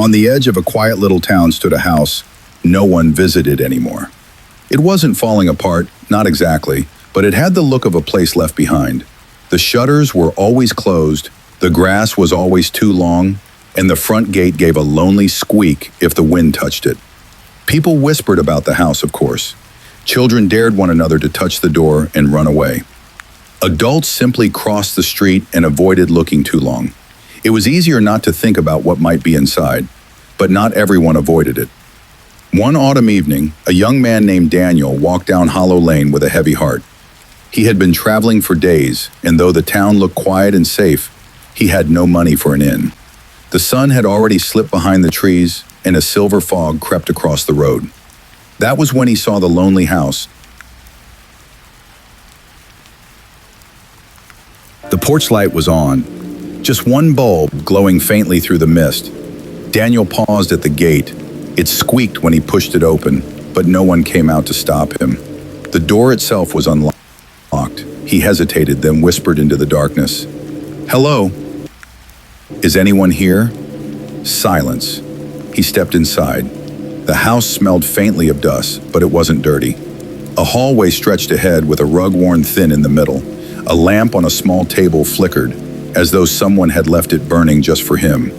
On the edge of a quiet little town stood a house no one visited anymore. It wasn't falling apart, not exactly, but it had the look of a place left behind. The shutters were always closed, the grass was always too long, and the front gate gave a lonely squeak if the wind touched it. People whispered about the house, of course. Children dared one another to touch the door and run away. Adults simply crossed the street and avoided looking too long. It was easier not to think about what might be inside, but not everyone avoided it. One autumn evening, a young man named Daniel walked down Hollow Lane with a heavy heart. He had been traveling for days, and though the town looked quiet and safe, he had no money for an inn. The sun had already slipped behind the trees, and a silver fog crept across the road. That was when he saw the lonely house. The porch light was on, just one bulb glowing faintly through the mist. Daniel paused at the gate. It squeaked when he pushed it open, but no one came out to stop him. The door itself was unlocked. He hesitated, then whispered into the darkness, "Hello? Is anyone here?" Silence. He stepped inside. The house smelled faintly of dust, but it wasn't dirty. A hallway stretched ahead with a rug worn thin in the middle. A lamp on a small table flickered, as though someone had left it burning just for him.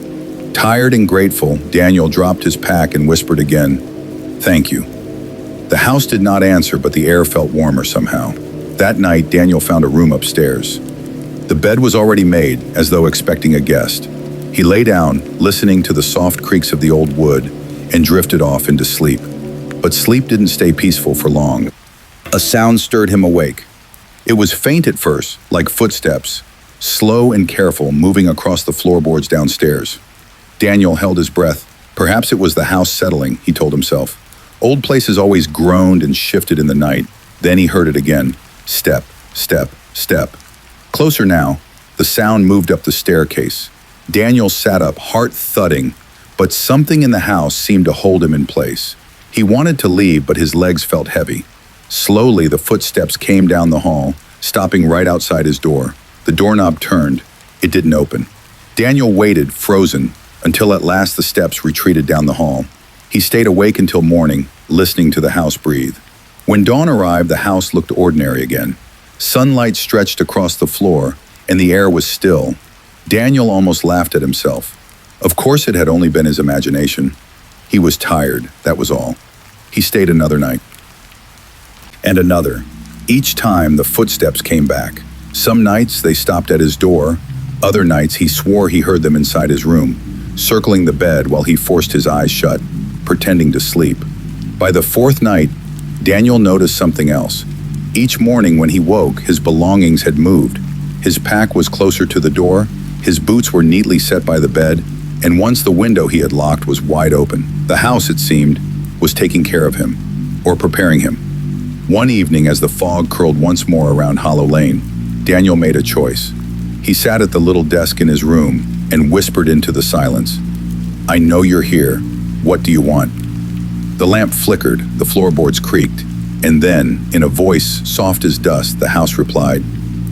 Tired and grateful, Daniel dropped his pack and whispered again, "Thank you." The house did not answer, but the air felt warmer somehow. That night, Daniel found a room upstairs. The bed was already made, as though expecting a guest. He lay down, listening to the soft creaks of the old wood, and drifted off into sleep. But sleep didn't stay peaceful for long. A sound stirred him awake. It was faint at first, like footsteps, slow and careful, moving across the floorboards downstairs. Daniel held his breath. Perhaps it was the house settling, he told himself. Old places always groaned and shifted in the night. Then he heard it again. Step, step, step. Closer now, the sound moved up the staircase. Daniel sat up, heart thudding, but something in the house seemed to hold him in place. He wanted to leave, but his legs felt heavy. Slowly, the footsteps came down the hall, stopping right outside his door. The doorknob turned. It didn't open. Daniel waited, frozen, until at last the steps retreated down the hall. He stayed awake until morning, listening to the house breathe. When dawn arrived, the house looked ordinary again. Sunlight stretched across the floor, and the air was still. Daniel almost laughed at himself. Of course it had only been his imagination. He was tired, that was all. He stayed another night. And another. Each time the footsteps came back. Some nights they stopped at his door. Other nights he swore he heard them inside his room, circling the bed while he forced his eyes shut, pretending to sleep. By the fourth night, Daniel noticed something else. Each morning when he woke, his belongings had moved. His pack was closer to the door, his boots were neatly set by the bed, and once the window he had locked was wide open. The house, it seemed, was taking care of him, or preparing him. One evening, as the fog curled once more around Hollow Lane, Daniel made a choice. He sat at the little desk in his room and whispered into the silence, "I know you're here. What do you want?" The lamp flickered, the floorboards creaked, and then, in a voice soft as dust, the house replied,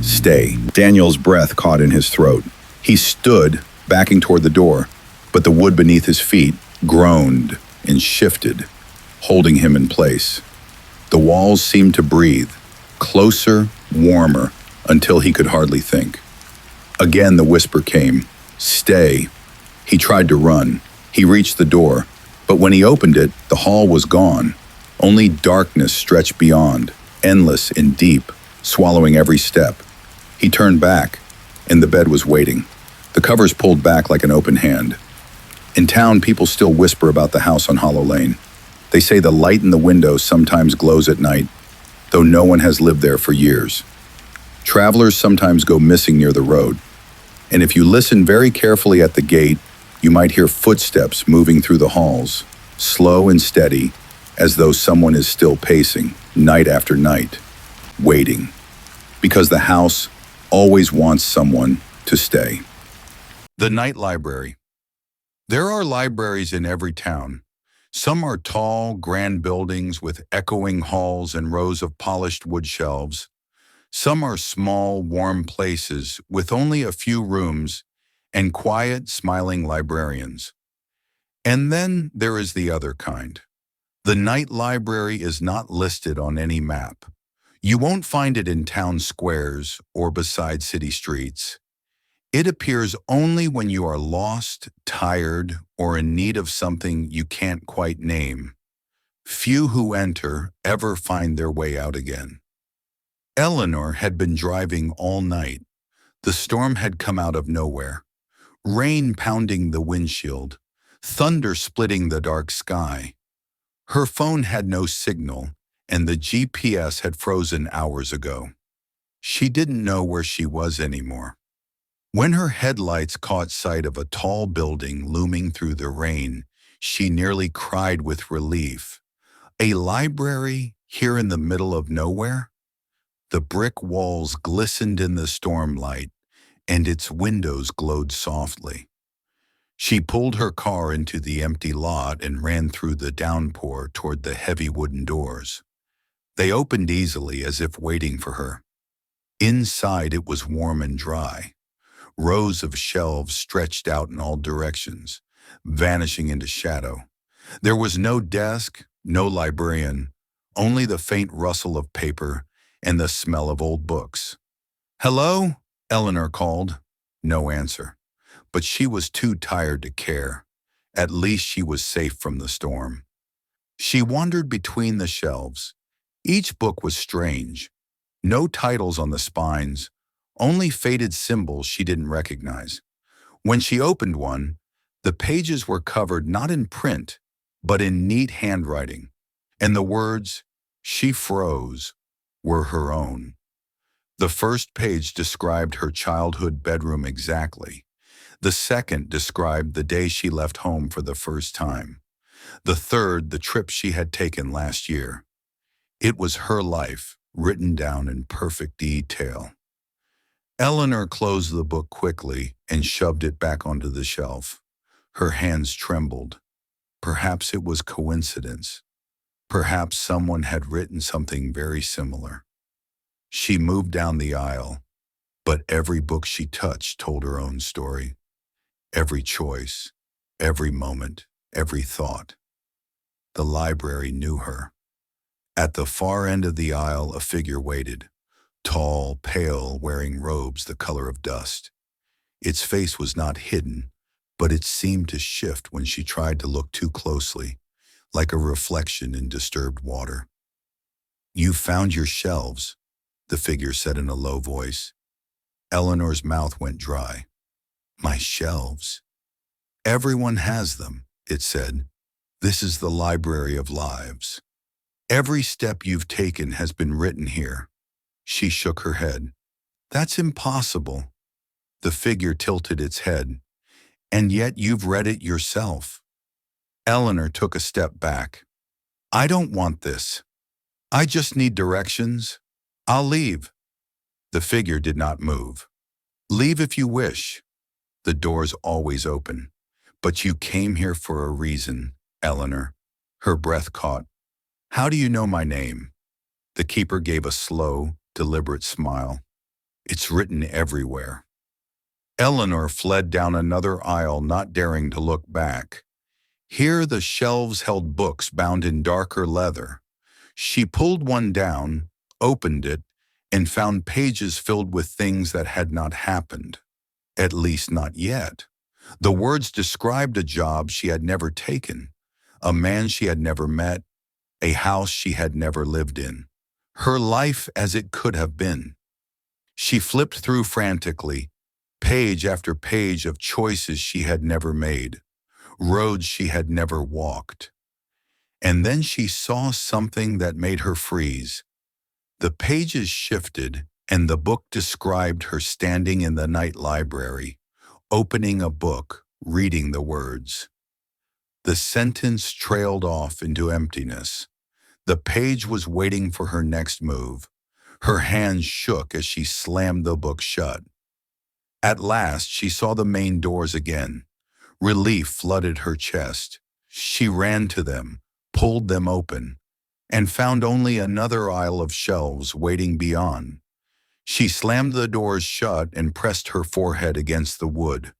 "Stay." Daniel's breath caught in his throat. He stood, backing toward the door, but the wood beneath his feet groaned and shifted, holding him in place. The walls seemed to breathe, closer, warmer, until he could hardly think. Again the whisper came, "Stay." He tried to run. He reached the door, but when he opened it, the hall was gone. Only darkness stretched beyond, endless and deep, swallowing every step. He turned back, and the bed was waiting. The covers pulled back like an open hand. In town, people still whisper about the house on Hollow Lane. They say the light in the window sometimes glows at night, though no one has lived there for years. Travelers sometimes go missing near the road, and if you listen very carefully at the gate, you might hear footsteps moving through the halls, slow and steady, as though someone is still pacing, night after night, waiting, because the house always wants someone to stay. The Night Library. There are libraries in every town. Some are tall, grand buildings with echoing halls and rows of polished wood shelves. Some are small, warm places with only a few rooms and quiet, smiling librarians. And then there is the other kind. The night library is not listed on any map. You won't find it in town squares or beside city streets. It appears only when you are lost, tired, or in need of something you can't quite name. Few who enter ever find their way out again. Eleanor had been driving all night. The storm had come out of nowhere. Rain pounding the windshield, thunder splitting the dark sky. Her phone had no signal, and the GPS had frozen hours ago. She didn't know where she was anymore. When her headlights caught sight of a tall building looming through the rain, she nearly cried with relief. A library here in the middle of nowhere? The brick walls glistened in the stormlight, and its windows glowed softly. She pulled her car into the empty lot and ran through the downpour toward the heavy wooden doors. They opened easily as if waiting for her. Inside it was warm and dry. Rows of shelves stretched out in all directions, vanishing into shadow. There was no desk, no librarian, only the faint rustle of paper and the smell of old books. "Hello?" Eleanor called. No answer. But she was too tired to care. At least she was safe from the storm. She wandered between the shelves. Each book was strange. No titles on the spines, only faded symbols she didn't recognize. When she opened one, the pages were covered not in print, but in neat handwriting, and the words, "She froze," were her own. The first page described her childhood bedroom exactly. The second described the day she left home for the first time. The third, the trip she had taken last year. It was her life, written down in perfect detail. Eleanor closed the book quickly and shoved it back onto the shelf. Her hands trembled. Perhaps it was coincidence. Perhaps someone had written something very similar. She moved down the aisle, but every book she touched told her own story. Every choice, every moment, every thought. The library knew her. At the far end of the aisle, a figure waited, tall, pale, wearing robes the color of dust. Its face was not hidden, but it seemed to shift when she tried to look too closely, like a reflection in disturbed water. "You found your shelves," the figure said in a low voice. Eleanor's mouth went dry. "My shelves? Everyone has them," it said. "This is the library of lives. Every step you've taken has been written here." She shook her head. "That's impossible." The figure tilted its head. "And yet you've read it yourself." Eleanor took a step back. "I don't want this. I just need directions. I'll leave." The figure did not move. "Leave if you wish. The door's always open. But you came here for a reason, Eleanor." Her breath caught. "How do you know my name?" The keeper gave a slow, deliberate smile. "It's written everywhere." Eleanor fled down another aisle, not daring to look back. Here the shelves held books bound in darker leather. She pulled one down, opened it, and found pages filled with things that had not happened. At least not yet. The words described a job she had never taken, a man she had never met, a house she had never lived in. Her life as it could have been. She flipped through frantically, page after page of choices she had never made, roads she had never walked. And then she saw something that made her freeze. The pages shifted, and the book described her standing in the night library, opening a book, reading the words. The sentence trailed off into emptiness. The page was waiting for her next move. Her hands shook as she slammed the book shut. At last, she saw the main doors again. Relief flooded her chest. She ran to them, pulled them open, and found only another aisle of shelves waiting beyond. She slammed the doors shut and pressed her forehead against the wood.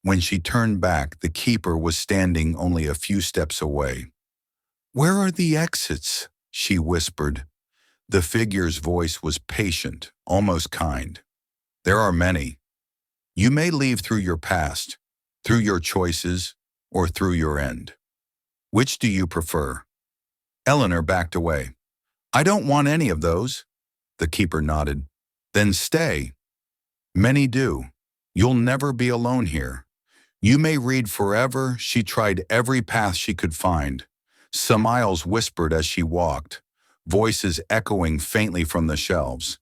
When she turned back, the keeper was standing only a few steps away. "Where are the exits?" she whispered. The figure's voice was patient, almost kind. "There are many. You may leave through your past, through your choices, or through your end. Which do you prefer?" Eleanor backed away. "I don't want any of those." The keeper nodded. "Then stay." "Many do. You'll never be alone here. You may read forever." She tried every path she could find. Some aisles whispered as she walked, voices echoing faintly from the shelves.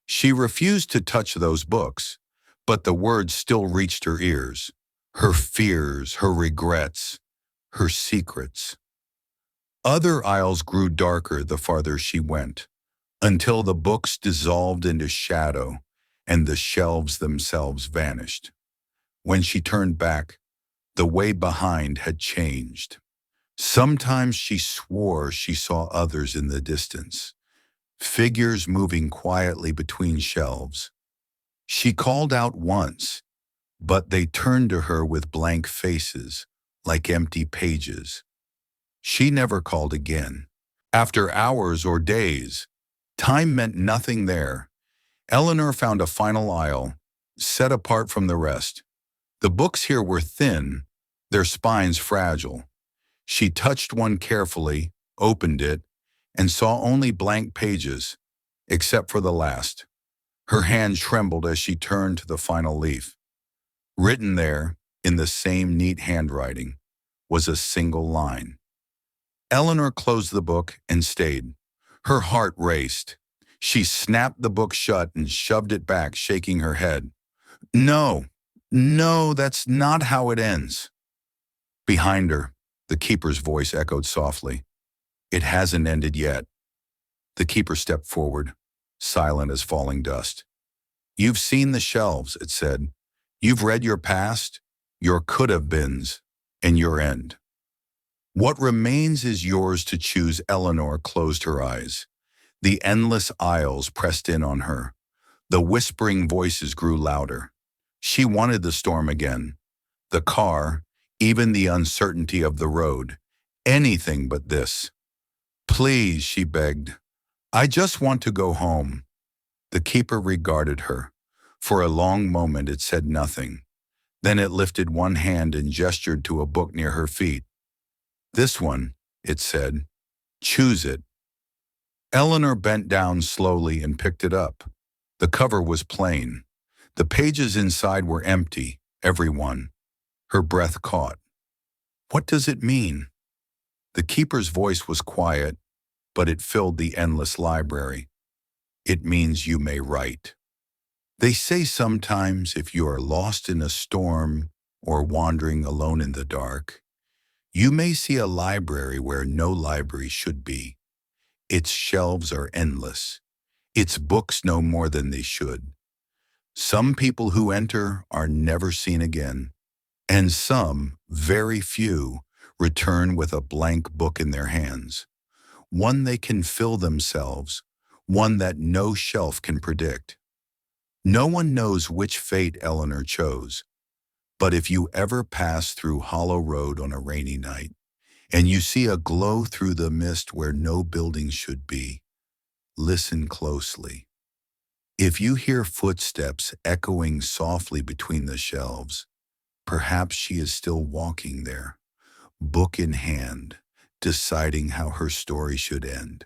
She refused to touch those books, but the words still reached her ears. Her fears, her regrets, her secrets. Other aisles grew darker the farther she went, until the books dissolved into shadow and the shelves themselves vanished. When she turned back, the way behind had changed. Sometimes she swore she saw others in the distance, figures moving quietly between shelves. She called out once, but they turned to her with blank faces, like empty pages. She never called again. After hours or days, time meant nothing there. Eleanor found a final aisle, set apart from the rest. The books here were thin, their spines fragile. She touched one carefully, opened it, and saw only blank pages, except for the last. Her hand trembled as she turned to the final leaf. Written there, in the same neat handwriting, was a single line. Eleanor closed the book and stayed. Her heart raced. She snapped the book shut and shoved it back, shaking her head. "No, no, that's not how it ends." Behind her, the keeper's voice echoed softly. "It hasn't ended yet." The keeper stepped forward, silent as falling dust. "You've seen the shelves," it said. "You've read your past, your could-have-beens, and your end. What remains is yours to choose." Eleanor closed her eyes. The endless aisles pressed in on her. The whispering voices grew louder. She wanted the storm again, the car, even the uncertainty of the road. Anything but this. "Please," she begged. "I just want to go home." The keeper regarded her. For a long moment it said nothing. Then it lifted one hand and gestured to a book near her feet. "This one," it said. "Choose it." Eleanor bent down slowly and picked it up. The cover was plain. The pages inside were empty, every one. Her breath caught. "What does it mean?" The keeper's voice was quiet, but it filled the endless library. "It means you may write. They say sometimes if you are lost in a storm or wandering alone in the dark, you may see a library where no library should be. Its shelves are endless. Its books no more than they should. Some people who enter are never seen again, and some, very few, return with a blank book in their hands, one they can fill themselves, one that no shelf can predict. No one knows which fate Eleanor chose, but if you ever pass through Hollow Road on a rainy night, and you see a glow through the mist where no building should be, listen closely. If you hear footsteps echoing softly between the shelves, perhaps she is still walking there, book in hand, deciding how her story should end.